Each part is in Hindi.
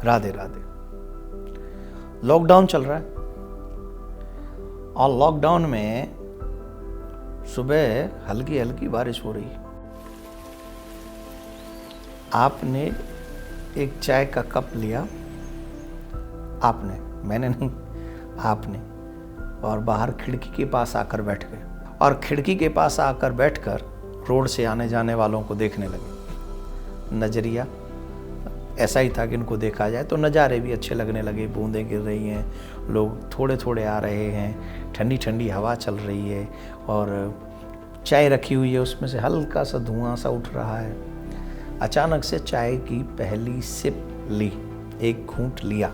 राधे राधे। लॉकडाउन चल रहा है और लॉकडाउन में सुबह हल्की हल्की बारिश हो रही है। आपने एक चाय का कप लिया, आपने, मैंने नहीं, आपने, और बाहर खिड़की के पास आकर बैठ गए और खिड़की के पास आकर बैठकर रोड से आने जाने वालों को देखने लगे। नज़रिया ऐसा ही था कि इनको देखा जाए तो नज़ारे भी अच्छे लगने लगे। बूंदें गिर रही हैं, लोग थोड़े थोड़े आ रहे हैं, ठंडी ठंडी हवा चल रही है और चाय रखी हुई है, उसमें से हल्का सा धुआं सा उठ रहा है। अचानक से चाय की पहली सिप ली, एक घूंट लिया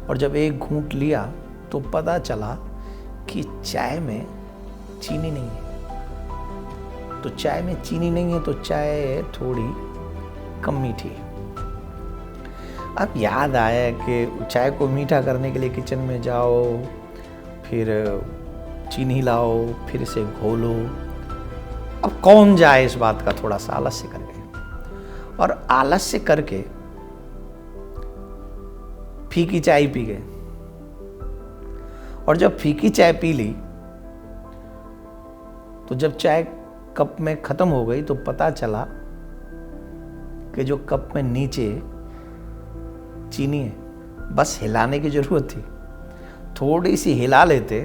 और जब एक घूंट लिया तो पता चला कि चाय में चीनी नहीं है। तो चाय में चीनी नहीं है तो चाय थोड़ी कम मीठी है। अब याद आया कि चाय को मीठा करने के लिए किचन में जाओ, फिर चीनी लाओ, फिर इसे घोलो। अब कौन जाए इस बात का, थोड़ा सा आलस्य कर गए और आलस्य करके फीकी चाय पी गए। और जब फीकी चाय पी ली तो जब चाय कप में खत्म हो गई तो पता चला कि जो कप में नीचे चीनी है, बस हिलाने की जरूरत थी। थोड़ी सी हिला लेते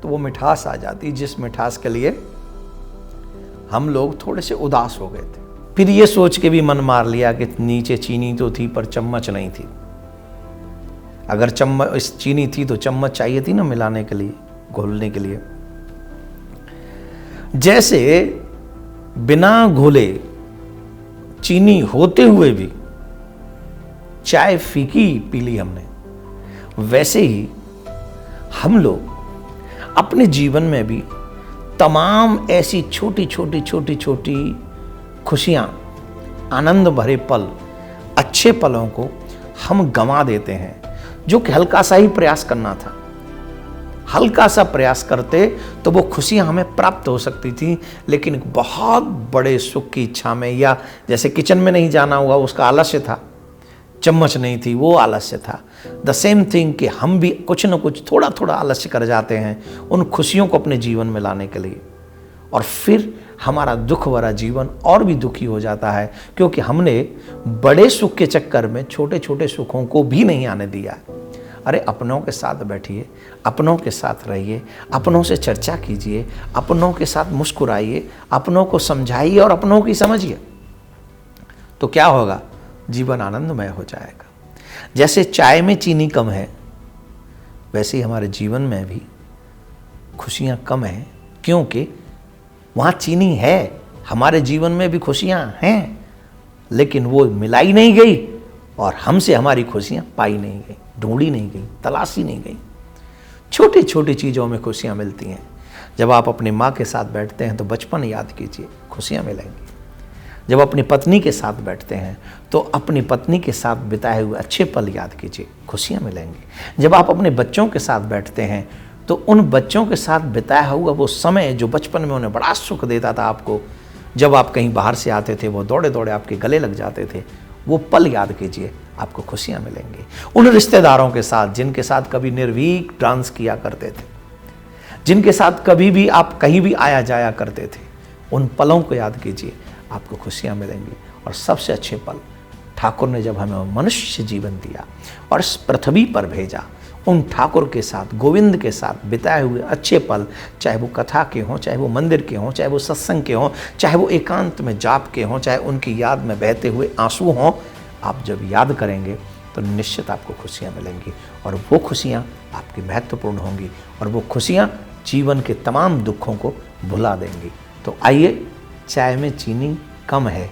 तो वो मिठास आ जाती, जिस मिठास के लिए हम लोग थोड़े से उदास हो गए थे। फिर ये सोच के भी मन मार लिया कि नीचे चीनी तो थी पर चम्मच नहीं थी। अगर चम्मच चीनी थी तो चम्मच चाहिए थी ना मिलाने के लिए, घोलने के लिए। जैसे बिना घोले चीनी होते हुए भी चाय फीकी पी ली हमने, वैसे ही हम लोग अपने जीवन में भी तमाम ऐसी छोटी छोटी खुशियां, आनंद भरे पल, अच्छे पलों को हम गंवा देते हैं। जो कि हल्का सा ही प्रयास करना था, हल्का सा प्रयास करते तो वो खुशियां हमें प्राप्त हो सकती थी, लेकिन एक बहुत बड़े सुख की इच्छा में, या जैसे किचन में नहीं जाना हुआ उसका आलस्य था, चम्मच नहीं थी वो आलस्य था। द सेम थिंग कि हम भी कुछ न कुछ थोड़ा थोड़ा आलस्य कर जाते हैं उन खुशियों को अपने जीवन में लाने के लिए, और फिर हमारा दुख भरा जीवन और भी दुखी हो जाता है, क्योंकि हमने बड़े सुख के चक्कर में छोटे छोटे सुखों को भी नहीं आने दिया। अरे अपनों के साथ बैठिए, अपनों के साथ रहिए, अपनों से चर्चा कीजिए, अपनों के साथ मुस्कुराइए, अपनों को समझाइए और अपनों की समझिए, तो क्या होगा, जीवन आनंदमय हो जाएगा। जैसे चाय में चीनी कम है, वैसे ही हमारे जीवन में भी खुशियां कम हैं, क्योंकि वहाँ चीनी है। हमारे जीवन में भी खुशियां हैं, लेकिन वो मिलाई नहीं गई और हमसे हमारी खुशियां पाई नहीं गई, ढूंढी नहीं गई, तलाशी नहीं गई। छोटी छोटी चीज़ों में खुशियां मिलती हैं। जब आप अपनी माँ के साथ बैठते हैं तो बचपन याद कीजिए, खुशियां मिलेंगी। जब अपनी पत्नी के साथ बैठते हैं तो अपनी पत्नी के साथ बिताए हुए अच्छे पल याद कीजिए, खुशियां मिलेंगी। जब आप अपने बच्चों के साथ बैठते हैं तो उन बच्चों के साथ बिताया हुआ वो समय जो बचपन में उन्हें बड़ा सुख देता था आपको, जब आप कहीं बाहर से आते थे वो दौड़े दौड़े आपके गले लग जाते थे, वो पल याद कीजिए, आपको खुशियां मिलेंगी। उन रिश्तेदारों के साथ जिनके साथ कभी निर्भीक डांस किया करते थे, जिनके साथ कभी भी आप कहीं भी आया जाया करते थे, उन पलों को याद कीजिए, आपको खुशियां मिलेंगी। और सबसे अच्छे पल, ठाकुर ने जब हमें मनुष्य जीवन दिया और इस पृथ्वी पर भेजा, उन ठाकुर के साथ, गोविंद के साथ बिताए हुए अच्छे पल, चाहे वो कथा के हों, चाहे वो मंदिर के हों, चाहे वो सत्संग के हों, चाहे वो एकांत में जाप के हों, चाहे उनकी याद में बहते हुए आंसू हों, आप जब याद करेंगे तो निश्चित आपको खुशियाँ मिलेंगी और वो खुशियाँ आपकी महत्वपूर्ण होंगी और वो खुशियाँ जीवन के तमाम दुखों को भुला देंगी। तो आइए, चाय में चीनी कम है,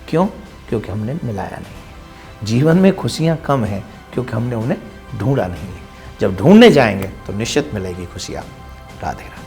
क्यों? क्योंकि हमने मिलाया नहीं है। जीवन में खुशियाँ कम हैं क्योंकि हमने उन्हें ढूंढा नहीं है। जब ढूंढने जाएंगे तो निश्चित मिलेगी खुशियाँ। राधे राधे।